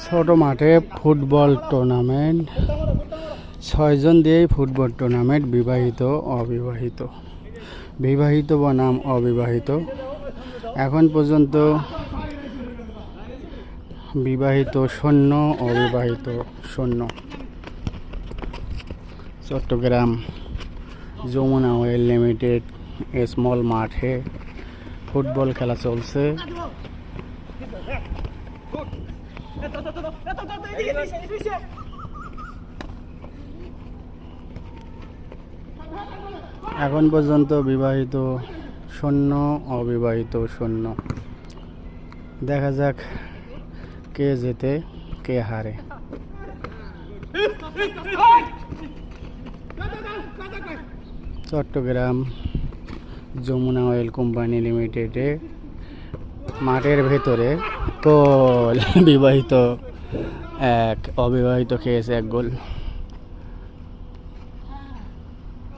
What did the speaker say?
ছোট মাঠে football tournament, 6 জন দিয়েই ফুটবল টুর্নামেন্ট। বিবাহিত অবিবাহিত, বিবাহিত বনাম অবিবাহিত। এখন পর্যন্ত বিবাহিত 0, অবিবাহিত 0। Chattogram Jamuna oil limited small মাঠে ফুটবল খেলা চলছে। এখন পর্যন্ত বিবাহিত 0, অবিবাহিত 0। দেখা যাক কে জেতে কে হারে। চট্টগ্রাম যমুনা অয়েল কোম্পানি লিমিটেডে মাঠের ভেতরে গোল, বিবাহিত 1, অবিবাহিত খেয়েছে 1 গোল।